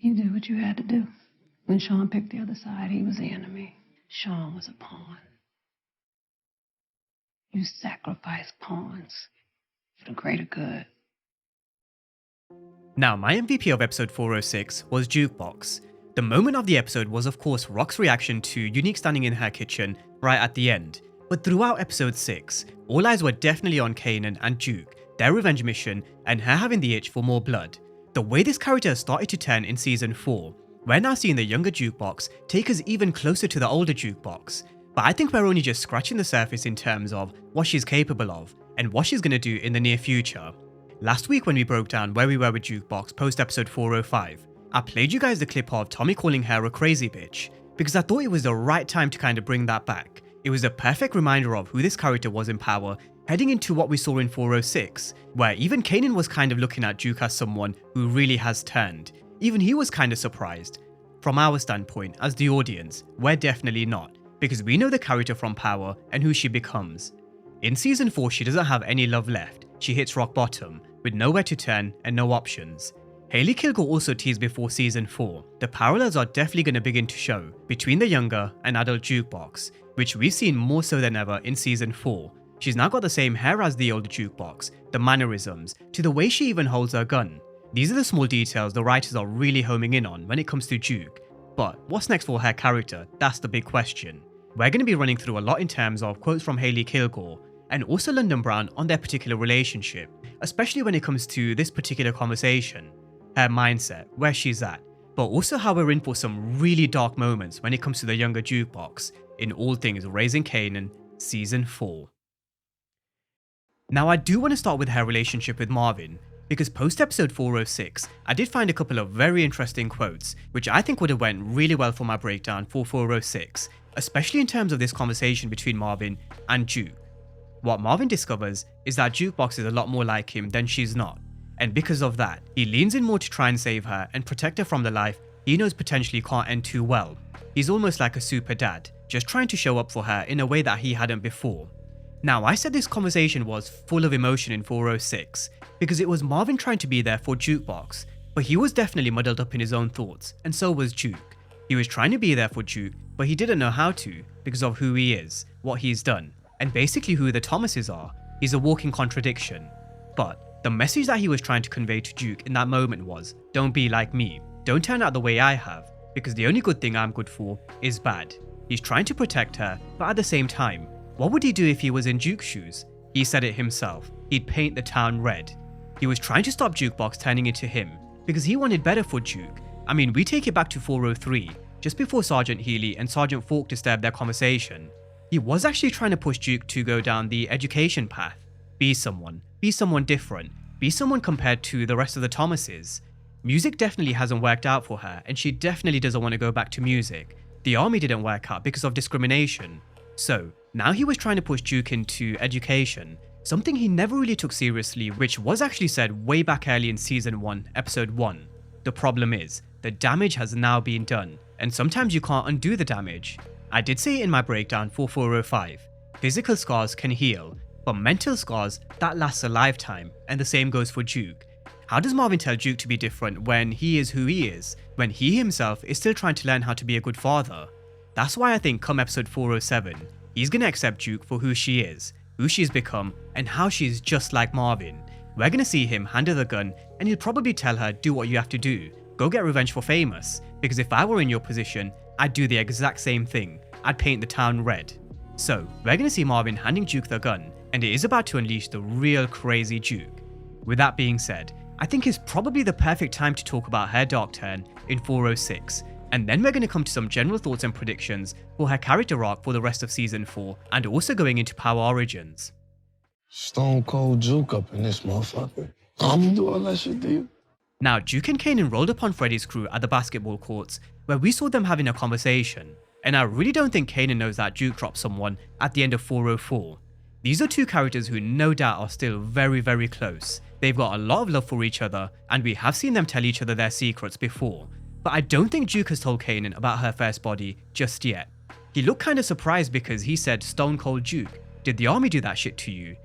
You did what you had to do. When Sean picked the other side, he was the enemy. Sean was a pawn. You sacrifice pawns for the greater good. Now, my MVP of episode 406 was Jukebox. The moment of the episode was of course Rock's reaction to Unique standing in her kitchen right at the end. But throughout episode 6, all eyes were definitely on Kanan and Juke, their revenge mission, and her having the itch for more blood. The way this character has started to turn in season 4, we're now seeing the younger Jukebox take us even closer to the older Jukebox. But I think we're only just scratching the surface in terms of what she's capable of and what she's going to do in the near future. Last week when we broke down where we were with Jukebox post episode 405, I played you guys the clip of Tommy calling her a crazy bitch, because I thought it was the right time to kind of bring that back. It was a perfect reminder of who this character was in power, heading into what we saw in 406, where even Kanan was kind of looking at Juke as someone who really has turned. Even he was kind of surprised. From our standpoint, as the audience, we're definitely not, because we know the character from Power and who she becomes. In season 4 she doesn't have any love left, she hits rock bottom, with nowhere to turn and no options. Hailey Kilgore also teased before season 4, the parallels are definitely going to begin to show between the younger and adult Jukebox, which we've seen more so than ever in season 4. She's now got the same hair as the older Jukebox, the mannerisms, to the way she even holds her gun. These are the small details the writers are really homing in on when it comes to Juke. But what's next for her character? That's the big question. We're going to be running through a lot in terms of quotes from Hailey Kilgore, and also London Brown on their particular relationship, especially when it comes to this particular conversation. Her mindset, where she's at, but also how we're in for some really dark moments when it comes to the younger Jukebox, in all things Raising Kanan, season 4. Now I do want to start with her relationship with Marvin, because post episode 406, I did find a couple of very interesting quotes, which I think would have went really well for my breakdown for 406, especially in terms of this conversation between Marvin and Juke. What Marvin discovers is that Jukebox is a lot more like him than she's not, and because of that, he leans in more to try and save her and protect her from the life he knows potentially can't end too well. He's almost like a super dad, just trying to show up for her in a way that he hadn't before. Now, I said this conversation was full of emotion in 406, because it was Marvin trying to be there for Jukebox, but he was definitely muddled up in his own thoughts, and so was Juke. He was trying to be there for Juke, but he didn't know how to, because of who he is, what he's done, and basically who the Thomases are. He's a walking contradiction. But the message that he was trying to convey to Juke in that moment was, don't be like me, don't turn out the way I have, because the only good thing I'm good for is bad. He's trying to protect her, but at the same time, what would he do if he was in Juke's shoes? He said it himself, he'd paint the town red. He was trying to stop Jukebox turning into him, because he wanted better for Juke. I mean, we take it back to 403, just before Sergeant Healy and Sergeant Falk disturbed their conversation. He was actually trying to push Juke to go down the education path. Be someone different, be someone compared to the rest of the Thomases. Music definitely hasn't worked out for her, and she definitely doesn't want to go back to music. The army didn't work out because of discrimination. So, now he was trying to push Juke into education, something he never really took seriously, which was actually said way back early in season 1, episode 1. The problem is, the damage has now been done, and sometimes you can't undo the damage. I did say in my breakdown for 405, physical scars can heal, but mental scars, that lasts a lifetime, and the same goes for Juke. How does Marvin tell Juke to be different when he is who he is, when he himself is still trying to learn how to be a good father? That's why I think come episode 407, he's gonna accept Juke for who she is, who she's become, and how she's just like Marvin. We're gonna see him hand her the gun, and he'll probably tell her, do what you have to do, go get revenge for Famous, because if I were in your position, I'd do the exact same thing, I'd paint the town red. So, we're gonna see Marvin handing Juke the gun, and it is about to unleash the real crazy Juke. With that being said, I think it's probably the perfect time to talk about her dark turn in 406, and then we're going to come to some general thoughts and predictions for her character arc for the rest of season 4, and also going into Power Origins. Stone cold Juke up in this motherfucker. I'm do all that shit to you. Now, Juke and Kanan rolled upon Freddy's crew at the basketball courts, where we saw them having a conversation, and I really don't think Kanan knows that Juke dropped someone at the end of 404. These are two characters who no doubt are still very, very close. They've got a lot of love for each other, and we have seen them tell each other their secrets before. But I don't think Juke has told Kanan about her first body just yet. He looked kinda surprised because he said, Stone Cold Juke, did the army do that shit to you?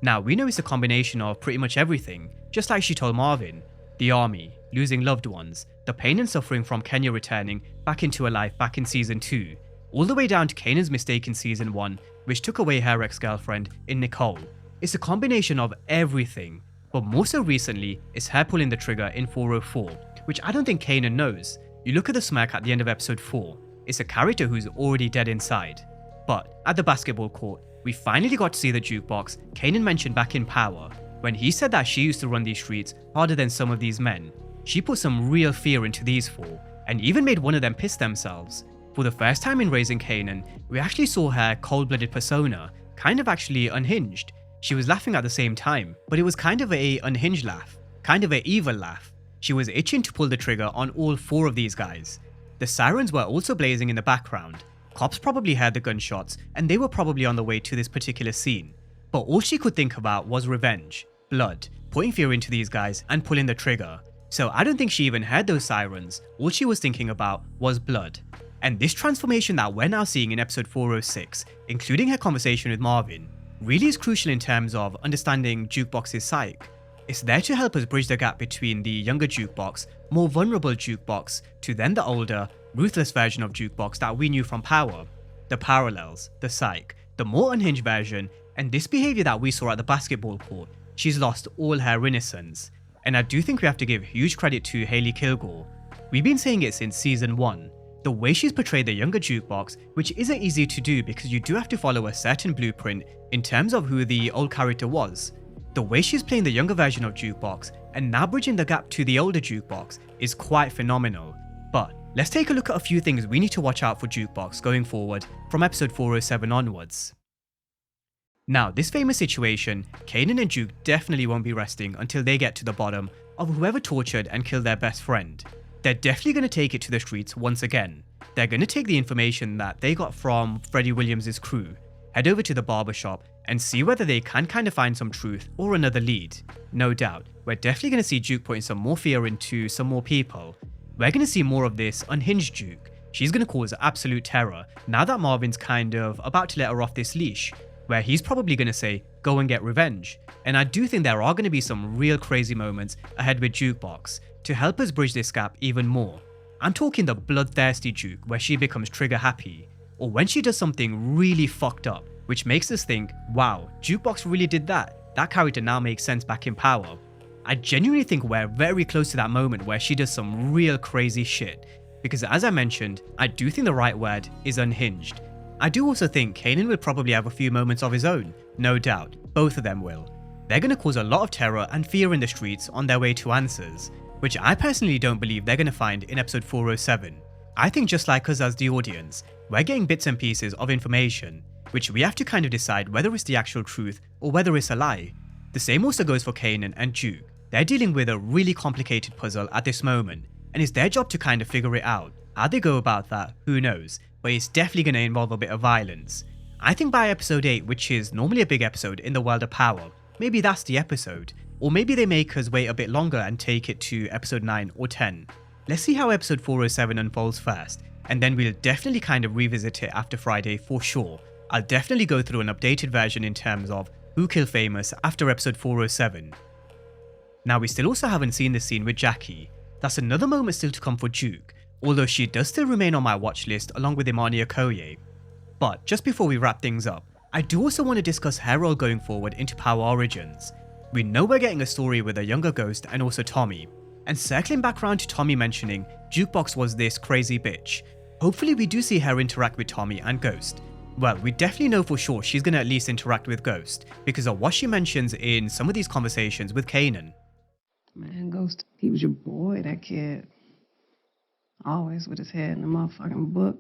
Now we know it's a combination of pretty much everything, just like she told Marvin. The army, losing loved ones, the pain and suffering from Kenya returning back into her life back in season 2, all the way down to Kanan's mistake in season 1, which took away her ex-girlfriend in Nicole. It's a combination of everything, but more so recently, it's her pulling the trigger in 404, which I don't think Kanan knows. You look at the smirk at the end of episode 4, it's a character who's already dead inside. But at the basketball court, we finally got to see the jukebox Kanan mentioned back in Power, when he said that she used to run these streets harder than some of these men. She put some real fear into these 4, and even made one of them piss themselves. For the first time in Raising Kanan, we actually saw her cold-blooded persona, kind of actually unhinged. She was laughing at the same time, but it was kind of a unhinged laugh, kind of a evil laugh. She was itching to pull the trigger on all 4 of these guys. The sirens were also blazing in the background. Cops probably heard the gunshots, and they were probably on the way to this particular scene. But all she could think about was revenge, blood, putting fear into these guys and pulling the trigger. So I don't think she even heard those sirens. All she was thinking about was blood. And this transformation that we're now seeing in episode 406, including her conversation with Marvin, really is crucial in terms of understanding Jukebox's psyche. It's there to help us bridge the gap between the younger Jukebox, more vulnerable Jukebox, to then the older, ruthless version of Jukebox that we knew from Power. The parallels, the psyche, the more unhinged version, and this behavior that we saw at the basketball court, she's lost all her innocence. And I do think we have to give huge credit to Hailey Kilgore. We've been saying it since season 1. The way she's portrayed the younger Jukebox, which isn't easy to do because you do have to follow a certain blueprint in terms of who the old character was. The way she's playing the younger version of Jukebox and now bridging the gap to the older Jukebox is quite phenomenal. But let's take a look at a few things we need to watch out for Jukebox going forward from episode 407 onwards. Now, this famous situation, Kanan and Juke definitely won't be resting until they get to the bottom of whoever tortured and killed their best friend. They're definitely going to take it to the streets once again. They're going to take the information that they got from Freddie Williams' crew, head over to the barbershop, and see whether they can kind of find some truth or another lead. No doubt, we're definitely going to see Juke putting some more fear into some more people. We're going to see more of this unhinged Juke. She's going to cause absolute terror now that Marvin's kind of about to let her off this leash, where he's probably going to say, go and get revenge. And I do think there are going to be some real crazy moments ahead with Jukebox to help us bridge this gap even more. I'm talking the bloodthirsty Juke where she becomes trigger happy, or when she does something really fucked up, which makes us think, wow, Jukebox really did that. That character now makes sense back in Power. I genuinely think we're very close to that moment where she does some real crazy shit, because as I mentioned, I do think the right word is unhinged. I do also think Kanan will probably have a few moments of his own, no doubt, both of them will. They're going to cause a lot of terror and fear in the streets on their way to answers, which I personally don't believe they're going to find in episode 407. I think just like us as the audience, we're getting bits and pieces of information, which we have to kind of decide whether it's the actual truth or whether it's a lie. The same also goes for Kanan and Juke. They're dealing with a really complicated puzzle at this moment, and it's their job to kind of figure it out. How they go about that, who knows, but it's definitely going to involve a bit of violence. I think by episode 8, which is normally a big episode in the world of Power, maybe that's the episode. Or maybe they make us wait a bit longer and take it to episode 9 or 10. Let's see how episode 407 unfolds first, and then we'll definitely kind of revisit it after Friday for sure. I'll definitely go through an updated version in terms of who killed Famous after episode 407. Now, we still also haven't seen this scene with Jackie. That's another moment still to come for Juke, although she does still remain on my watch list along with Imani Okoye. But just before we wrap things up, I do also want to discuss her role going forward into Power Origins. We know we're getting a story with a younger Ghost and also Tommy. And circling back around to Tommy mentioning Jukebox was this crazy bitch, hopefully we do see her interact with Tommy and Ghost. Well, we definitely know for sure she's going to at least interact with Ghost because of what she mentions in some of these conversations with Kanan. Man, Ghost, he was your boy, that kid. Always with his head in the motherfucking book.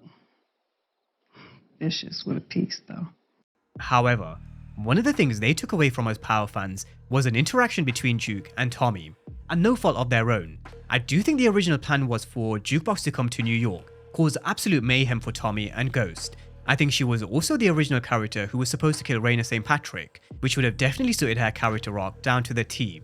Vicious with a piece, though. However, one of the things they took away from us Power fans was an interaction between Juke and Tommy, and no fault of their own. I do think the original plan was for Jukebox to come to New York, cause absolute mayhem for Tommy and Ghost. I think she was also the original character who was supposed to kill Raina St. Patrick, which would have definitely suited her character arc down to the T.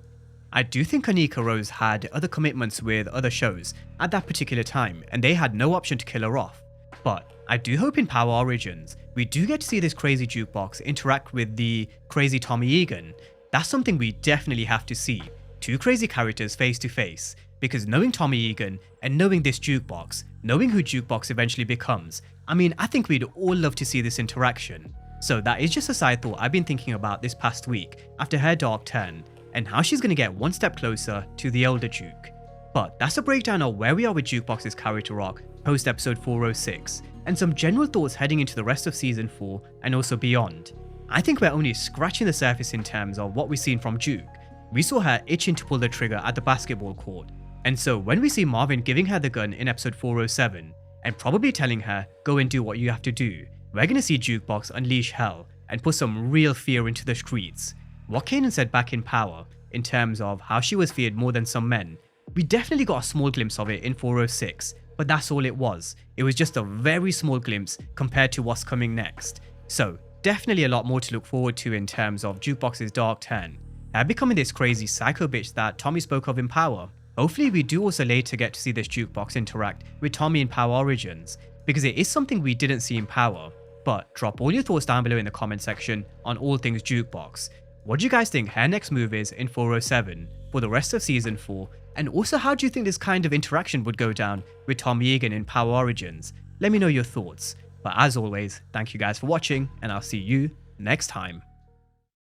I do think Kanika Rose had other commitments with other shows at that particular time, and they had no option to kill her off. But I do hope in Power Origins, we do get to see this crazy Jukebox interact with the crazy Tommy Egan. That's something we definitely have to see. Two crazy characters face to face. because knowing Tommy Egan and knowing this Jukebox, knowing who Jukebox eventually becomes, I mean, I think we'd all love to see this interaction. So that is just a side thought I've been thinking about this past week after her dark turn, and how she's going to get one step closer to the elder Duke. But that's a breakdown of where we are with Jukebox's character arc post episode 406, and some general thoughts heading into the rest of season 4 and also beyond. I think we're only scratching the surface in terms of what we've seen from Juke. We saw her itching to pull the trigger at the basketball court, and so when we see Marvin giving her the gun in episode 407 and probably telling her go and do what you have to do, we're going to see Jukebox unleash hell and put some real fear into the streets. What Kanan said back in Power in terms of how she was feared more than some men, we definitely got a small glimpse of it in 406, but that's all it was. It was just a very small glimpse compared to what's coming next. So definitely a lot more to look forward to in terms of Jukebox's dark turn, her becoming this crazy psycho bitch that Tommy spoke of in Power. Hopefully we do also later get to see this Jukebox interact with Tommy in Power Origins, because it is something we didn't see in Power. But drop all your thoughts down below in the comment section on all things Jukebox. What do you guys think her next move is in 407 for the rest of season 4, and also how do you think this kind of interaction would go down with Tommy Egan in Power Origins? Let me know your thoughts. But as always, thank you guys for watching, and I'll see you next time.